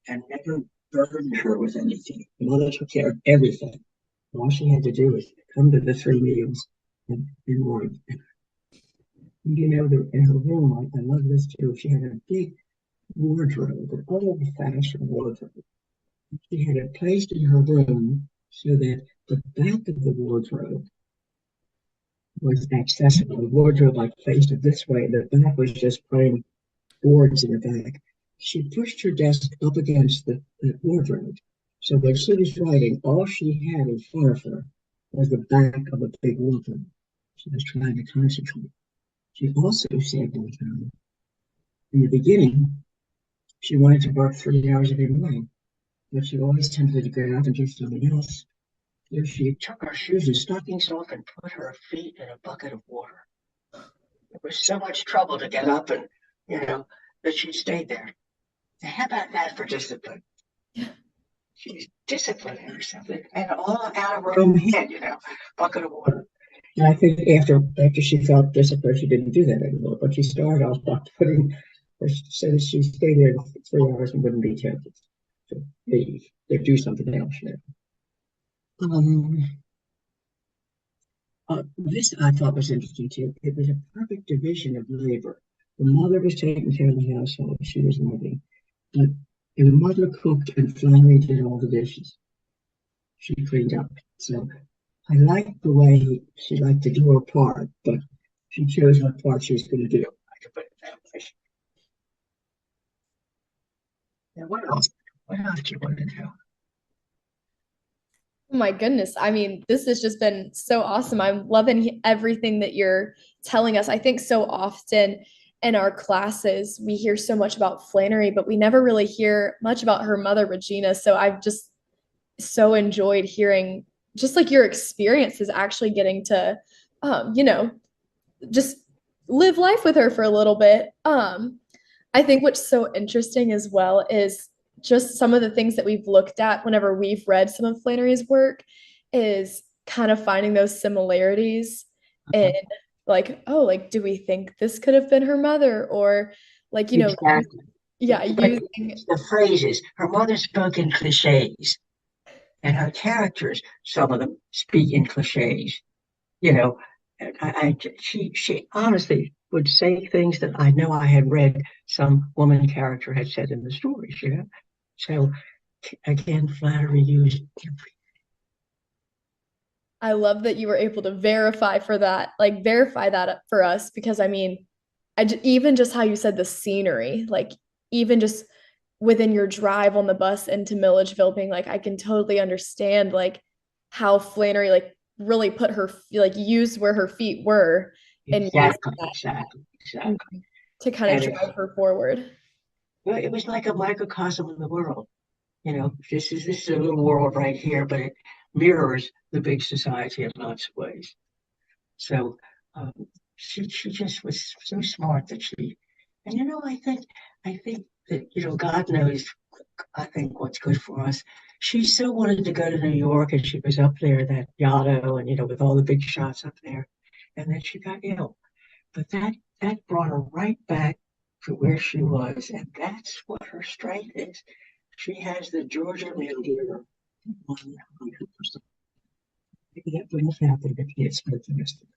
and never burdened her with anything. The mother took care of everything. All she had to do was come to the 3 meals and work. You know, in her room, I love this too. She had a big wardrobe, an old-fashioned wardrobe. She had it placed in her room so that the back of the wardrobe was accessible. The wardrobe, I placed it this way. The back was just plain boards in the back. She pushed her desk up against the wardrobe. So when she was writing, all she had in front of her was the back of a big wardrobe. She was trying to concentrate. She also said one time, in the beginning, she wanted to work 3 hours every morning, but she always tempted to get up and do something else. So she took her shoes and stockings off and put her feet in a bucket of water. It was so much trouble to get up and, that she stayed there. Now, how about that for discipline? She's disciplining herself and all out of her own head, bucket of water. And I think after she felt disciplined, she didn't do that anymore. But she started off by so that she stayed there for 3 hours and wouldn't be tempted to leave. They'd do something else. This I thought was interesting too. It was a perfect division of labor. The mother was taking care of the household; she was living, but the mother cooked and Flannery did all the dishes. She cleaned up. So I liked the way she liked to do her part, but she chose what part she was going to do. I could put it that way. Now, what else? What else do you want to know? Oh my goodness. I mean, this has just been so awesome. I'm loving everything that you're telling us. I think so often in our classes, we hear so much about Flannery, but we never really hear much about her mother, Regina. So I've just so enjoyed hearing just like your experiences actually getting to, just live life with her for a little bit. I think what's so interesting as well is just some of the things that we've looked at whenever we've read some of Flannery's work is kind of finding those similarities and like, oh, like, do we think this could have been her mother? Or like, Exactly. Yeah, using the phrases. Her mother spoke in cliches, and her characters, some of them speak in cliches. She honestly would say things that I know I had read some woman character had said in the stories. So again, Flannery used every. I love that you were able to verify that for us, because I mean, even just how you said the scenery, like even just within your drive on the bus into Milledgeville, being like, I can totally understand like how Flannery like really put her like used where her feet were and Exactly. to kind of drive her forward. Well, it was like a microcosm of the world. This is a little world right here, but it mirrors the big society in lots of ways. So she just was so smart that and I think that God knows, I think what's good for us. She so wanted to go to New York, and she was up there that Yaddo, and with all the big shots up there, and then she got ill. But that brought her right back to where she was, and that's what her strength is. She has the Georgia Mule 100%. Maybe that wouldn't have happened if he had spent the rest of it.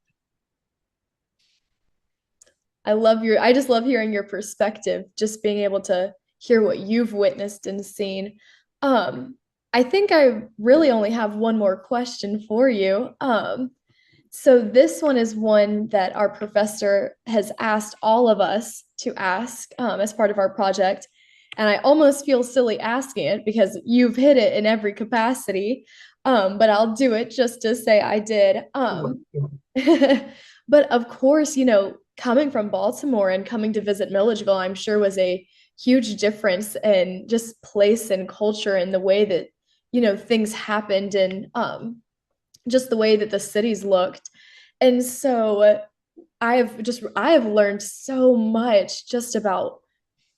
I just love hearing your perspective, just being able to hear what you've witnessed and seen. I think I really only have one more question for you. So this one is one that our professor has asked all of us to ask as part of our project. And I almost feel silly asking it because you've hit it in every capacity. But I'll do it just to say I did. But of course, coming from Baltimore and coming to visit Milledgeville, I'm sure was a huge difference in just place and culture and the way that, things happened and just the way that the cities looked. And so I have learned so much just about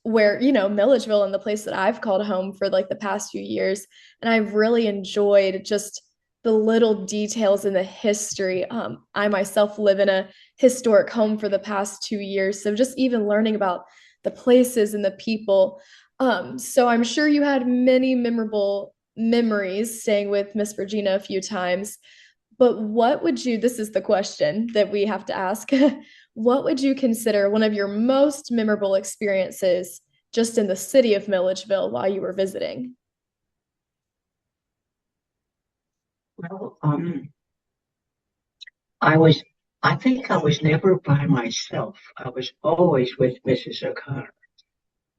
where, Milledgeville and the place that I've called home for like the past few years. And I've really enjoyed just the little details in the history. I myself live in a historic home for the past 2 years. So just even learning about the places and the people. So I'm sure you had many memorable memories staying with Miss Regina a few times. But this is the question that we have to ask. What would you consider one of your most memorable experiences just in the city of Milledgeville while you were visiting? Well, I think I was never by myself. I was always with Mrs. O'Connor.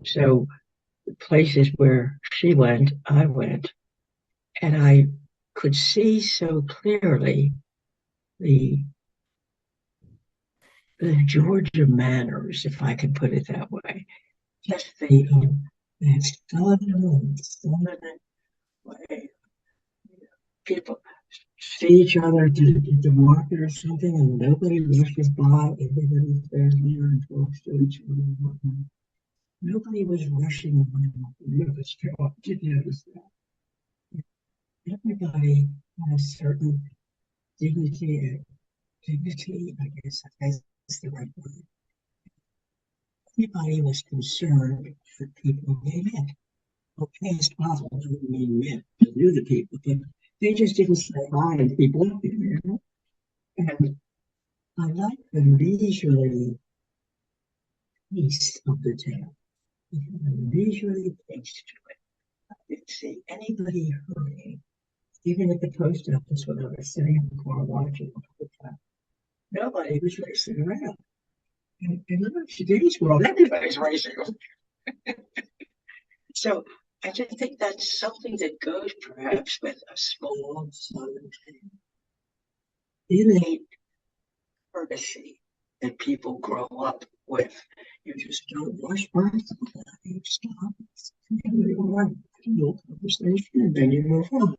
So the places where she went, I went, and I could see so clearly the Georgia manners, if I can put it that way. Just that southern way. People see each other at the market or something, and nobody rushes by. Everybody stands there and talks to each other. And whatnot. Nobody was rushing around. Did you notice that? Everybody had a certain dignity, I guess that's the right word. Everybody was concerned for people they met. Okay, it's possible doesn't mean met, they knew the people, but they just didn't say hi and keep walking, And I like the leisurely pace of the town. The leisurely pace to it. I didn't see anybody hurrying, even at the post office when I was sitting in the car watching all the time. Nobody was racing around. And in today's world, everybody's racing. So I just think that's something that goes perhaps with a small southern town. Innate courtesy that people grow up with. You just don't rush by somebody. You stop, you have a conversation, and then you move on.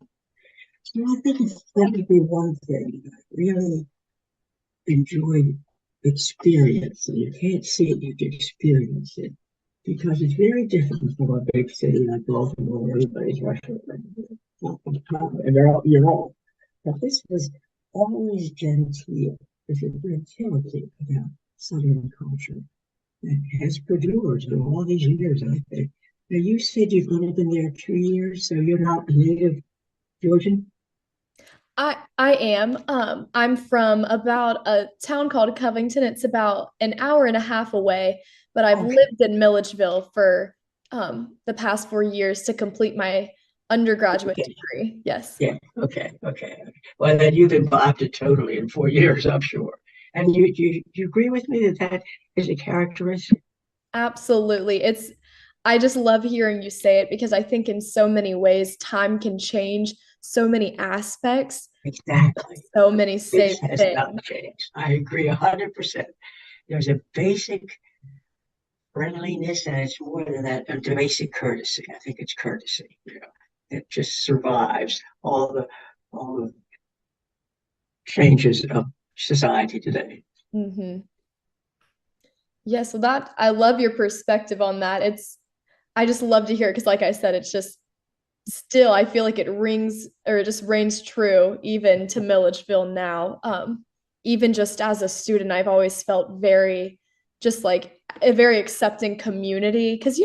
So I think that would be one thing that I really enjoyed experiencing. You can't see it, you can experience it. Because it's very different from a big city like Baltimore where everybody's rushing and you're all. But this was always genteel. There's a gentility about Southern culture that has perdured in all these years, I think. Now, you said you've only been there 2 years, so you're not native Georgian? I am. I'm from about a town called Covington. It's about an hour and a half away, but I've Okay. lived in Milledgeville for the past 4 years to complete my undergraduate Okay. degree. Yes. Yeah. Okay. Well, then you've imbibed it totally in 4 years, I'm sure. And you agree with me that that is a characteristic? Absolutely. I just love hearing you say it because I think in so many ways time can change so many aspects, Exactly. so many This same has things. not changed. I agree 100%. There's a basic friendliness, and it's more than that, a basic courtesy. I think it's courtesy, that just survives all the changes of society today. Hmm. Yeah, so that I love your perspective on that. I just love to hear it because like I said, it's just still I feel like it rings or it just reigns true even to Milledgeville now. Even just as a student, I've always felt very just like a very accepting community because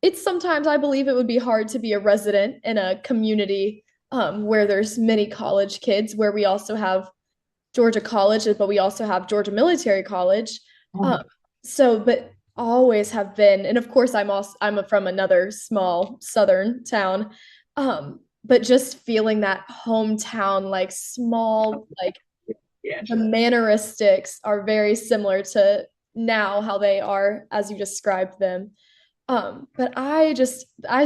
it's sometimes I believe it would be hard to be a resident in a community where there's many college kids, where we also have Georgia College, but we also have Georgia Military College. Um, Oh, but always have been, and of course, I'm from another small southern town, but just feeling that hometown, like small, like yes. the manneristics are very similar to now how they are as you described them. But I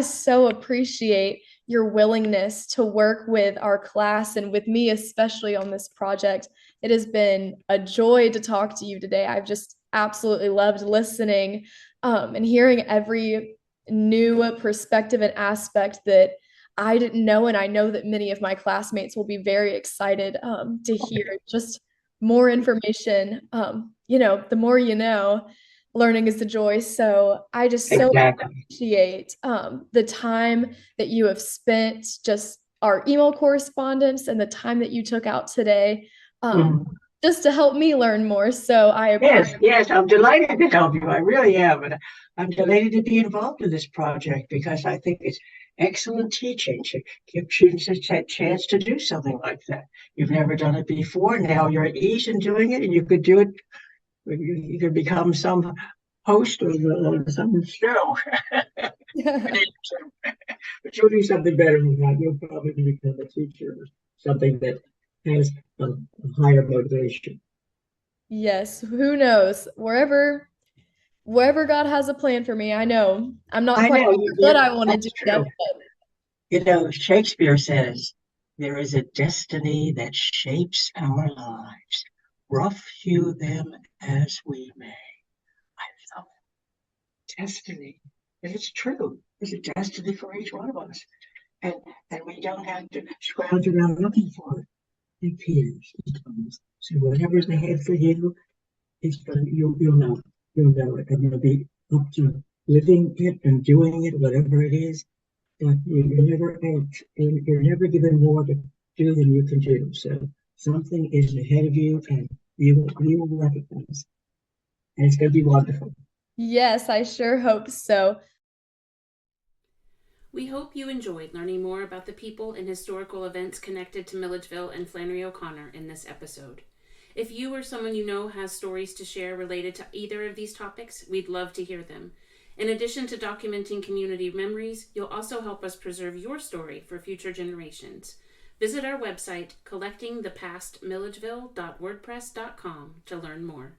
so appreciate your willingness to work with our class and with me, especially on this project. It has been a joy to talk to you today. I've just absolutely loved listening and hearing every new perspective and aspect that I didn't know. And I know that many of my classmates will be very excited to hear just more information. The more you know. learning is the joy. So I just so appreciate the time that you have spent, just our email correspondence and the time that you took out today just to help me learn more. So I appreciate Yes, I'm delighted to help you. I really am. And I'm delighted to be involved in this project because I think it's excellent teaching to give students a chance to do something like that. You've never done it before. Now you're at ease in doing it, and you could do it. You could become some host of some show. But you'll do something better than that. You'll probably become a teacher or something that has a higher motivation. Yes, who knows? Wherever God has a plan for me, I know. I'm not quite sure what I want to do yet, but Shakespeare says there is a destiny that shapes our lives, rough hew them as we may. I love destiny. And it's true. There's a destiny for each one of us. And we don't have to scrounge around looking for it. It appears, it comes. So whatever's ahead for you, you'll know. You'll know it. And you'll be up to living it and doing it, whatever it is. But you're never given more to do than you can do. So something is ahead of you, and you will recognize. And it's going to be wonderful. Yes, I sure hope so. We hope you enjoyed learning more about the people and historical events connected to Milledgeville and Flannery O'Connor in this episode. If you or someone you know has stories to share related to either of these topics, we'd love to hear them. In addition to documenting community memories, you'll also help us preserve your story for future generations. Visit our website, collectingthepastmilledgeville.wordpress.com, to learn more.